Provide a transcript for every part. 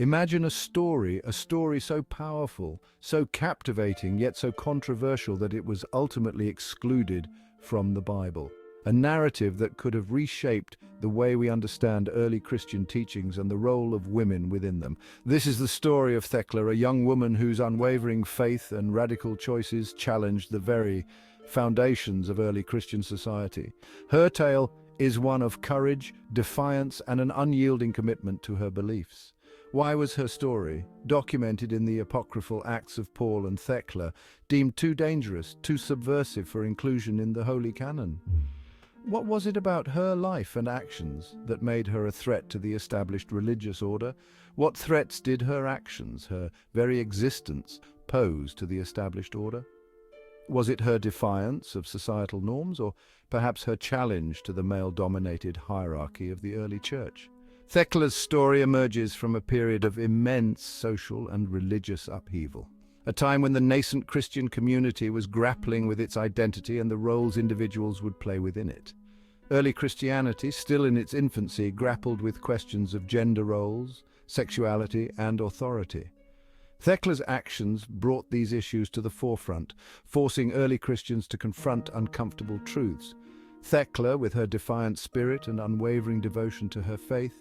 Imagine a story so powerful, so captivating, yet so controversial that it was ultimately excluded from the Bible. A narrative that could have reshaped the way we understand early Christian teachings and the role of women within them. This is the story of Thecla, a young woman whose unwavering faith and radical choices challenged the very foundations of early Christian society. Her tale is one of courage, defiance, and an unyielding commitment to her beliefs. Why was her story, documented in the apocryphal Acts of Paul and Thecla, deemed too dangerous, too subversive for inclusion in the Holy Canon? What was it about her life and actions that made her a threat to the established religious order? What threats did her actions, her very existence, pose to the established order? Was it her defiance of societal norms, or perhaps her challenge to the male-dominated hierarchy of the early church? Thecla's story emerges from a period of immense social and religious upheaval, a time when the nascent Christian community was grappling with its identity and the roles individuals would play within it. Early Christianity, still in its infancy, grappled with questions of gender roles, sexuality, and authority. Thecla's actions brought these issues to the forefront, forcing early Christians to confront uncomfortable truths. Thecla, with her defiant spirit and unwavering devotion to her faith,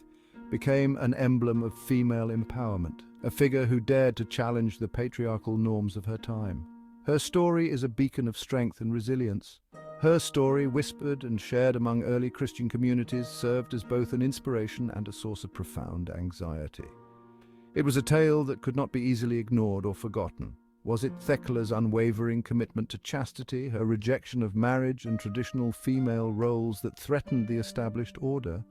became an emblem of female empowerment, a figure who dared to challenge the patriarchal norms of her time. Her story is a beacon of strength and resilience. Her story, whispered and shared among early Christian communities, served as both an inspiration and a source of profound anxiety. It was a tale that could not be easily ignored or forgotten. Was it Thecla's unwavering commitment to chastity, her rejection of marriage and traditional female roles that threatened the established order?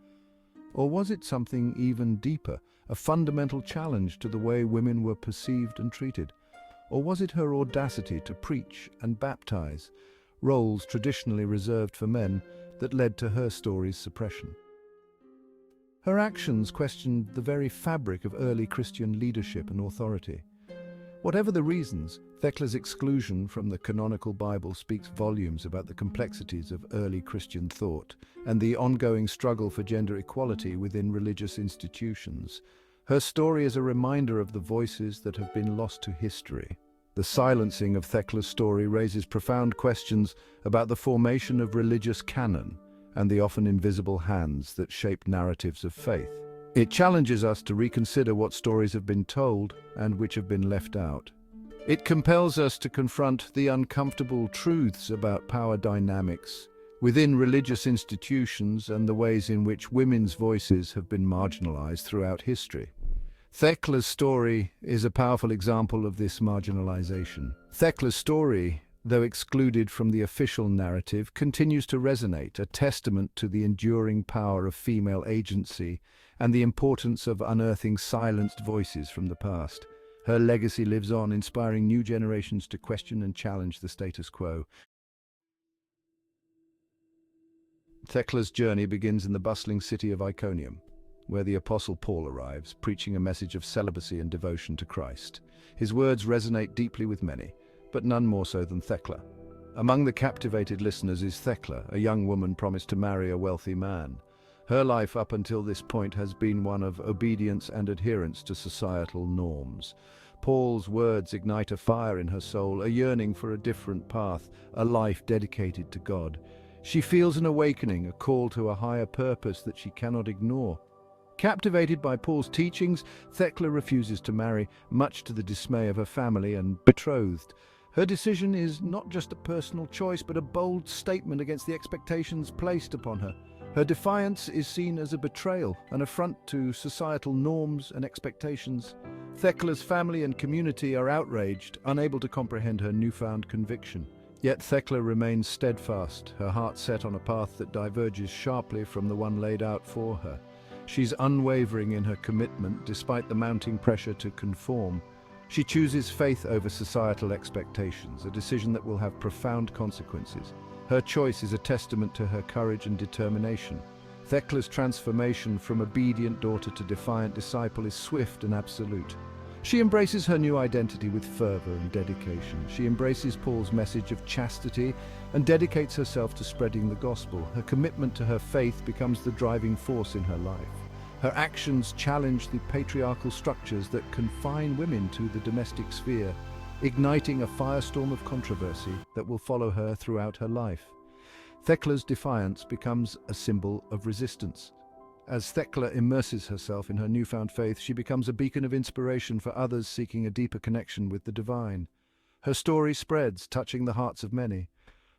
Or was it something even deeper, a fundamental challenge to the way women were perceived and treated? Or was it her audacity to preach and baptize, roles traditionally reserved for men, that led to her story's suppression? Her actions questioned the very fabric of early Christian leadership and authority. Whatever the reasons, Thecla's exclusion from the canonical Bible speaks volumes about the complexities of early Christian thought and the ongoing struggle for gender equality within religious institutions. Her story is a reminder of the voices that have been lost to history. The silencing of Thecla's story raises profound questions about the formation of religious canon and the often invisible hands that shape narratives of faith. It challenges us to reconsider what stories have been told and which have been left out. It compels us to confront the uncomfortable truths about power dynamics within religious institutions and the ways in which women's voices have been marginalized throughout history. Thecla's story is a powerful example of this marginalization. Thecla's story, though excluded from the official narrative, continues to resonate, a testament to the enduring power of female agency and the importance of unearthing silenced voices from the past. Her legacy lives on, inspiring new generations to question and challenge the status quo. Thecla's journey begins in the bustling city of Iconium, where the Apostle Paul arrives, preaching a message of celibacy and devotion to Christ. His words resonate deeply with many, but none more so than Thecla. Among the captivated listeners is Thecla, a young woman promised to marry a wealthy man. Her life up until this point has been one of obedience and adherence to societal norms. Paul's words ignite a fire in her soul, a yearning for a different path, a life dedicated to God. She feels an awakening, a call to a higher purpose that she cannot ignore. Captivated by Paul's teachings, Thecla refuses to marry, much to the dismay of her family and betrothed. Her decision is not just a personal choice, but a bold statement against the expectations placed upon her. Her defiance is seen as a betrayal, an affront to societal norms and expectations. Thecla's family and community are outraged, unable to comprehend her newfound conviction. Yet Thecla remains steadfast, her heart set on a path that diverges sharply from the one laid out for her. She's unwavering in her commitment despite the mounting pressure to conform. She chooses faith over societal expectations, a decision that will have profound consequences. Her choice is a testament to her courage and determination. Thecla's transformation from obedient daughter to defiant disciple is swift and absolute. She embraces her new identity with fervor and dedication. She embraces Paul's message of chastity and dedicates herself to spreading the gospel. Her commitment to her faith becomes the driving force in her life. Her actions challenge the patriarchal structures that confine women to the domestic sphere, igniting a firestorm of controversy that will follow her throughout her life. Thecla's defiance becomes a symbol of resistance. As Thecla immerses herself in her newfound faith, she becomes a beacon of inspiration for others seeking a deeper connection with the divine. Her story spreads, touching the hearts of many.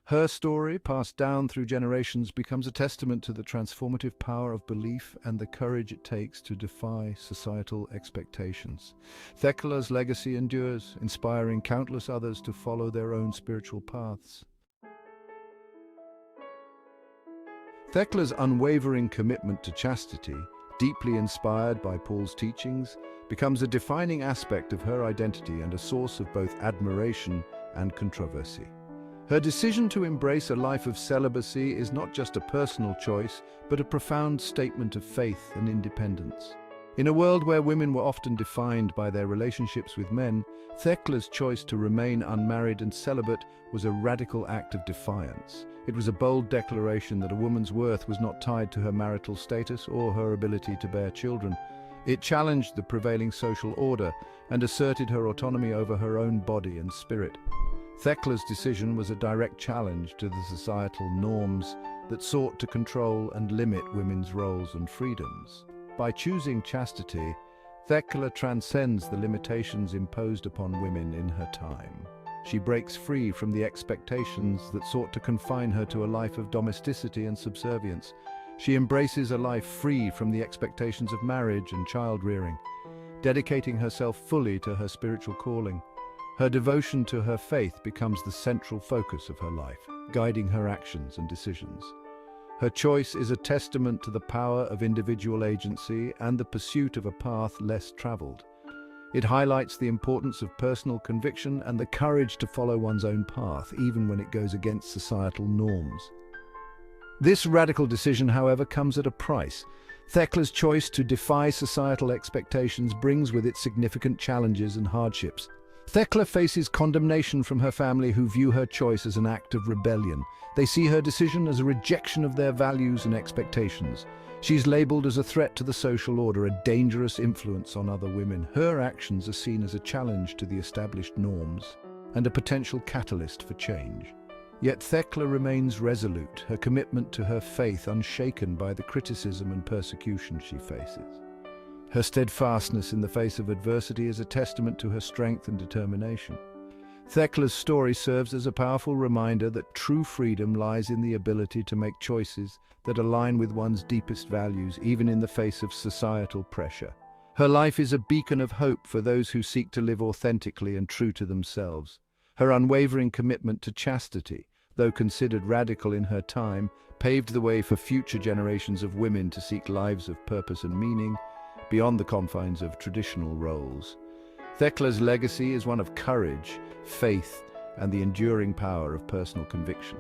Her story, passed down through generations, becomes a testament to the transformative power of belief and the courage it takes to defy societal expectations. Thecla's legacy endures, inspiring countless others to follow their own spiritual paths. Thecla's unwavering commitment to chastity, deeply inspired by Paul's teachings, becomes a defining aspect of her identity and a source of both admiration and controversy. Her decision to embrace a life of celibacy is not just a personal choice, but a profound statement of faith and independence. In a world where women were often defined by their relationships with men, Thecla's choice to remain unmarried and celibate was a radical act of defiance. It was a bold declaration that a woman's worth was not tied to her marital status or her ability to bear children. It challenged the prevailing social order and asserted her autonomy over her own body and spirit. Thecla's decision was a direct challenge to the societal norms that sought to control and limit women's roles and freedoms. By choosing chastity, Thecla transcends the limitations imposed upon women in her time. She breaks free from the expectations that sought to confine her to a life of domesticity and subservience. She embraces a life free from the expectations of marriage and child-rearing, dedicating herself fully to her spiritual calling. Her devotion to her faith becomes the central focus of her life, guiding her actions and decisions. Her choice is a testament to the power of individual agency and the pursuit of a path less traveled. It highlights the importance of personal conviction and the courage to follow one's own path, even when it goes against societal norms. This radical decision, however, comes at a price. Thecla's choice to defy societal expectations brings with it significant challenges and hardships. Thecla faces condemnation from her family, who view her choice as an act of rebellion. They see her decision as a rejection of their values and expectations. She's labeled as a threat to the social order, a dangerous influence on other women. Her actions are seen as a challenge to the established norms and a potential catalyst for change. Yet Thecla remains resolute, her commitment to her faith unshaken by the criticism and persecution she faces. Her steadfastness in the face of adversity is a testament to her strength and determination. Thecla's story serves as a powerful reminder that true freedom lies in the ability to make choices that align with one's deepest values, even in the face of societal pressure. Her life is a beacon of hope for those who seek to live authentically and true to themselves. Her unwavering commitment to chastity, though considered radical in her time, paved the way for future generations of women to seek lives of purpose and meaning beyond the confines of traditional roles. Thecla's legacy is one of courage, faith, and the enduring power of personal conviction.